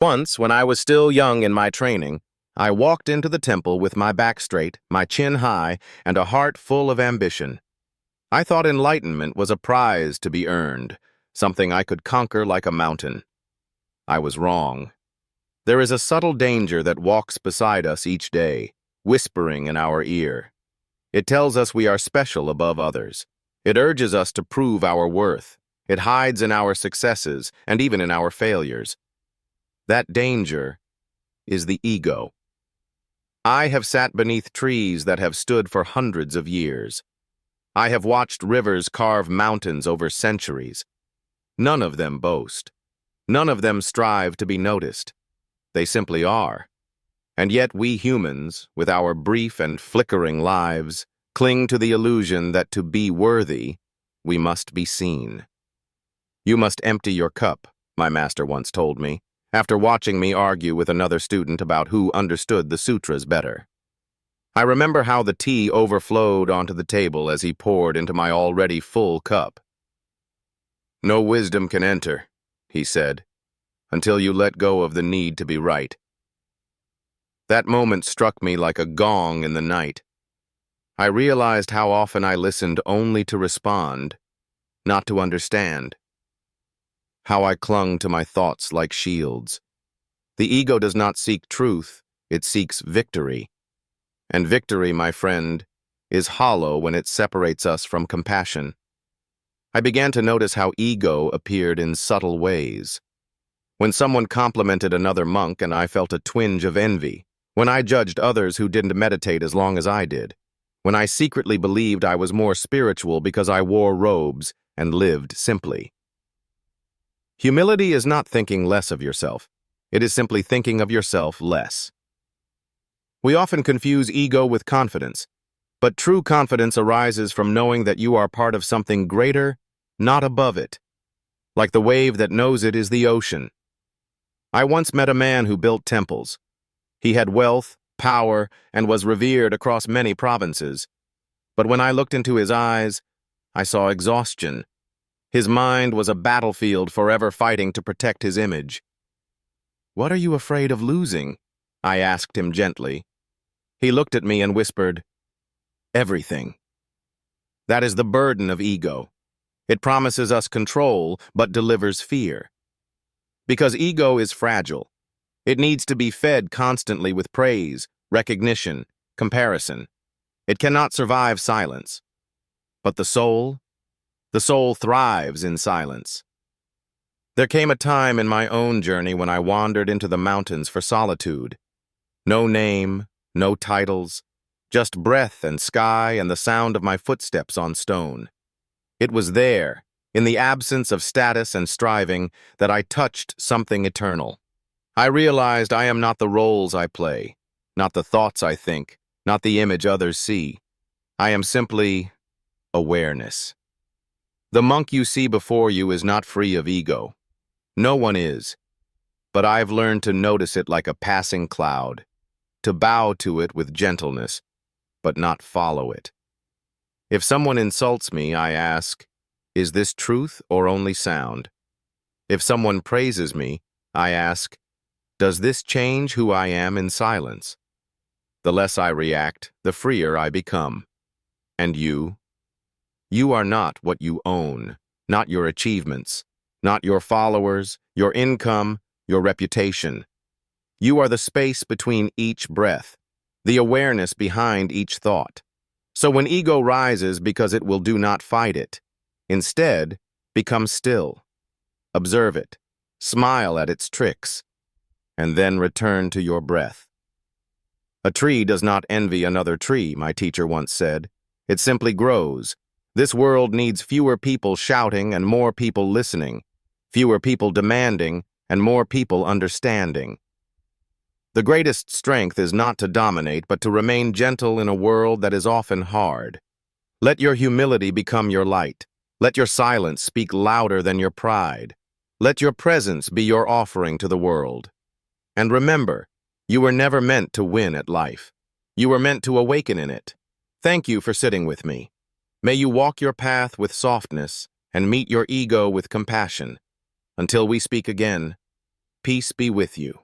Once, when I was still young in my training, I walked into the temple with my back straight, my chin high, and a heart full of ambition. I thought enlightenment was a prize to be earned, something I could conquer like a mountain. I was wrong. There is a subtle danger that walks beside us each day, whispering in our ear. It tells us we are special above others. It urges us to prove our worth. It hides in our successes and even in our failures. That danger is the ego. I have sat beneath trees that have stood for hundreds of years. I have watched rivers carve mountains over centuries. None of them boast. None of them strive to be noticed. They simply are. And yet we humans, with our brief and flickering lives, cling to the illusion that to be worthy, we must be seen. "You must empty your cup," my master once told me, after watching me argue with another student about who understood the sutras better. I remember how the tea overflowed onto the table as he poured into my already full cup. "No wisdom can enter," he said, "until you let go of the need to be right." That moment struck me like a gong in the night. I realized how often I listened only to respond, not to understand. How I clung to my thoughts like shields. The ego does not seek truth, it seeks victory. And victory, my friend, is hollow when it separates us from compassion. I began to notice how ego appeared in subtle ways. When someone complimented another monk and I felt a twinge of envy. When I judged others who didn't meditate as long as I did. When I secretly believed I was more spiritual because I wore robes and lived simply. Humility is not thinking less of yourself. It is simply thinking of yourself less. We often confuse ego with confidence, but true confidence arises from knowing that you are part of something greater, not above it. Like the wave that knows it is the ocean. I once met a man who built temples. He had wealth, power, and was revered across many provinces. But when I looked into his eyes, I saw exhaustion. His mind was a battlefield forever fighting to protect his image. "What are you afraid of losing?" I asked him gently. He looked at me and whispered, "Everything." That is the burden of ego. It promises us control, but delivers fear. Because ego is fragile. It needs to be fed constantly with praise, recognition, comparison. It cannot survive silence. But the soul thrives in silence. There came a time in my own journey when I wandered into the mountains for solitude. No name, no titles, just breath and sky and the sound of my footsteps on stone. It was there, in the absence of status and striving, that I touched something eternal. I realized I am not the roles I play, not the thoughts I think, not the image others see. I am simply awareness. The monk you see before you is not free of ego. No one is. But I've learned to notice it like a passing cloud, to bow to it with gentleness, but not follow it. If someone insults me, I ask, is this truth or only sound? If someone praises me, I ask, does this change who I am in silence? The less I react, the freer I become. And you? You are not what you own, not your achievements, not your followers, your income, your reputation. You are the space between each breath, the awareness behind each thought. So when ego rises because it will do not fight it, instead, become still. Observe it, smile at its tricks, and then return to your breath. A tree does not envy another tree, my teacher once said. It simply grows. This world needs fewer people shouting and more people listening, fewer people demanding and more people understanding. The greatest strength is not to dominate, but to remain gentle in a world that is often hard. Let your humility become your light. Let your silence speak louder than your pride. Let your presence be your offering to the world. And remember, you were never meant to win at life. You were meant to awaken in it. Thank you for sitting with me. May you walk your path with softness and meet your ego with compassion. Until we speak again, Peace be with you.